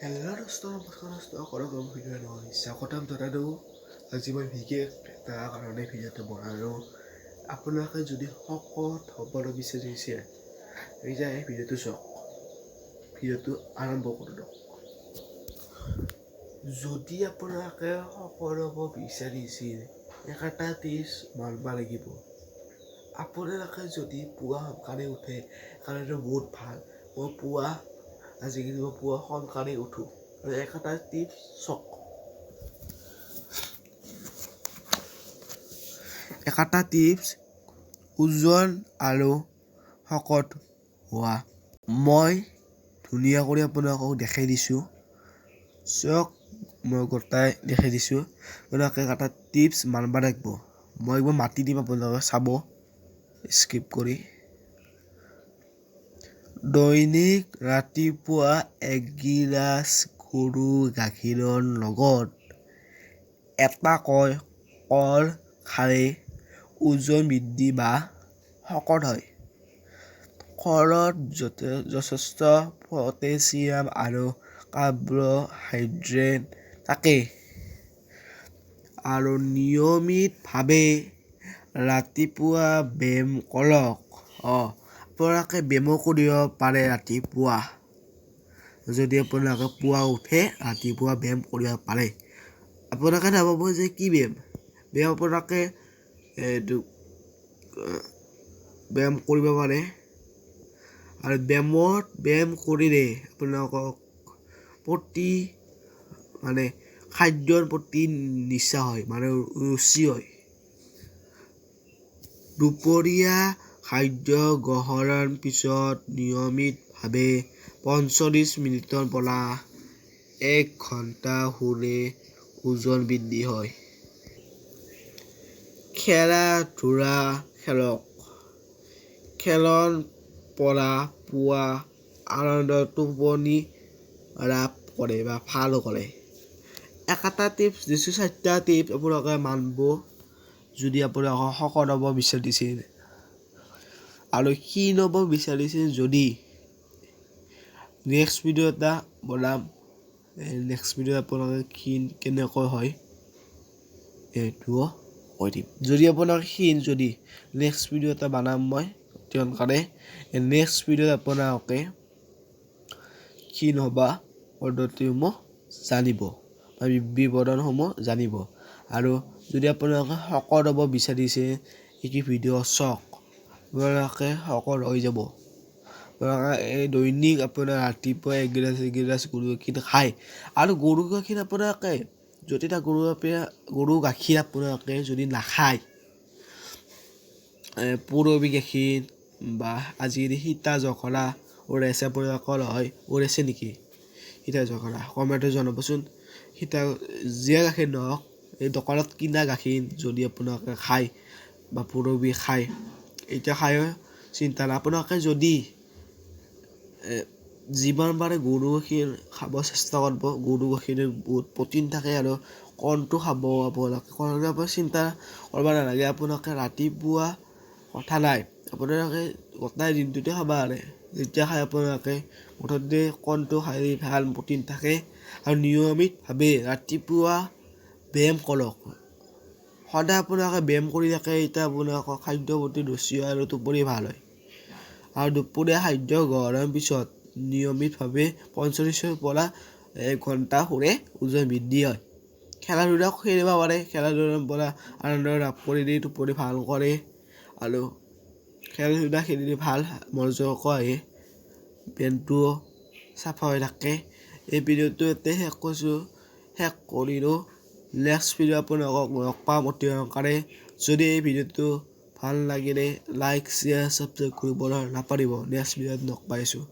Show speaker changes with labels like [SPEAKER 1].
[SPEAKER 1] Hello dosto, নমস্কাৰ dosto, কৰক video' নহয় স্বাগতম জনালোঁ। আজি মই বিশেষ এটা কাৰণে ভিডিঅ'টো বনালোঁ। আপোনালোকে যদি শকত হ'বলৈ বিচাৰিছে এতিয়া এই ভিডিঅ'টো চাওক। ভিডিঅ'টো আৰম্ভ কৰোঁ দিয়ক। যদি আপোনালোকে শকত হ'ব বিচাৰিছিল এটা টিপছ মানিব লাগিব। আপোনালোকে যদি পুৱা সোনকালে উঠে কাৰণেতো বহুত ভাল। মই পুৱা আজিকালি মই পুৱা সোনকালে উঠো আৰু এটা টিপছ চাওক। এটা টিপছ ওজন আৰু শকত হোৱা। মই ধুনীয়া কৰি আপোনালোকক দেখাই দিছোঁ। চাওক মই গোটাই দেখাই দিছোঁ। আপোনালোকে এটা টিপছ মানিব লাগিব। মই একবাৰ মাতি দিম আপোনালোকে চাব স্কিপ কৰি। দৈনিক ৰাতিপুৱা 1 গিলাচ গৰু গাখীৰৰ লগত এটাকৈ কল খালে ওজন বৃদ্ধি বা শকত হয়। কলত যথেষ্ট পটাছিয়াম আৰু কাৰ্বহাইড্ৰেট থাকে আৰু নিয়মিতভাৱে ৰাতিপুৱা ব্যায়াম কৰক। আপোনালোকে ব্যায়ামো কৰিব পাৰে ৰাতিপুৱা। যদি আপোনালোকে পুৱা উঠে ৰাতিপুৱা ব্যায়াম কৰিব পাৰে। আপোনালোকে নাভাবিব যে কি ব্যায়াম আপোনালোকে ব্যায়াম কৰিব পাৰে আৰু ব্যায়াম কৰিলে আপোনালোকক খাদ্যৰ প্ৰতি নিচা হয় ৰুচি হয়। দুপৰীয়া খাদ্য গ্ৰহণৰ পিছত নিয়মিতভাৱে 45 মিনিটৰ পৰা 1 ঘণ্টা শুলে ওজন বৃদ্ধি হয়। খেলা-ধূলা খেলক। খেলৰ পৰা পোৱা আনন্দ টোপনি লাভ কৰে বা ভাল কৰে। এটা টিপছ দিছোঁ, 4টা টিপছ আপোনালোকে মানিব যদি আপোনালোকে শকত হ'ব বিচাৰিছিল আৰু ক্ষীণ হ'ব বিচাৰিছিল। যদি নেক্সট ভিডিঅ' এটা বনাম, নেক্সট ভিডিঅ'ত আপোনালোকে ক্ষীণ কেনেকৈ হয় এইটোও কৈ দিম। যদি আপোনালোকে ক্ষীণ যদি নেক্সট ভিডিঅ' এটা বনাম মই কাৰণে নেক্সট ভিডিঅ'ত আপোনালোকে ক্ষীণ হ'বা পদ্ধতিসমূহ জানিব বা বিৱৰণসমূহ জানিব। আৰু যদি আপোনালোকে শকত হ'ব বিচাৰিছে এইটো ভিডিঅ' চাওক। আপোনালোকে শকত হৈ যাব। আপোনালোকে এই দৈনিক আপোনাৰ ৰাতিপুৱা 1 গিলাচ গৰু গাখীৰ খায় আৰু গৰু গাখীৰ আপোনালোকে যদি গৰু গাখীৰ আপোনালোকে যদি নাখায় পুৰবী গাখীৰ বা আজিকালি সীতা জখলা ওলাইছে আপোনালোকৰ হয় ওলাইছে নেকি সীতা জখলা কমেণ্টত জনাবচোন। যিয়ে গাখীৰ নহওক এই দোকানত কিনা গাখীৰ যদি আপোনালোকে খায় বা পুৰবী খায় এতিয়া খায়ো চিন্তা নাই। আপোনালোকে যদি যিমান পাৰে গৰু গাখীৰ খাব চেষ্টা কৰিব। গৰু গাখীৰত বহুত প্ৰটিন থাকে আৰু কণটো খাব আপোনালোকে। কণটো চিন্তা কৰিব নালাগে। আপোনালোকে ৰাতিপুৱা কথা নাই, আপোনালোকে গোটেই দিনটোতে খাব পাৰে। যেতিয়া খাই আপোনালোকে মুঠতে কণটো খাই ভাল প্ৰটিন থাকে আৰু নিয়মিতভাৱে ৰাতিপুৱা ব্যায়াম কৰক। সদায় আপোনালোকে ব্যায়াম কৰি থাকে এতিয়া আপোনালোকৰ খাদ্যৰ প্ৰতি ৰুচি হয় আৰু টোপনি ভাল হয়। আৰু দুপৰীয়া খাদ্য গ্ৰহণৰ পিছত নিয়মিতভাৱে 45 পৰা 1 ঘণ্টা শুলে ওজন বৃদ্ধি হয়। খেলা-ধূলা খেলিব পাৰে। খেলা-ধূলাৰ পৰা আনন্দ লাভ কৰি টোপনি ভাল কৰে আৰু খেলা-ধূলা খেলিলে ভাল মনোযোগো আহে, ব্ৰেইনটোও চাফা হৈ থাকে। এই ভিডিঅ'টো ইয়াতে শেষ কৰিলোঁ। নেক্সট ভিডিঅ' আপোনালোকক লগ পাম অতি সোনকালে। যদি এই ভিডিঅ'টো ভাল লাগিলে লাইক শ্বেয়াৰ ছাবস্ক্ৰাইব কৰিবলৈ নাপাহৰিব। নেক্সট ভিডিঅ'ত লগ পাইছোঁ।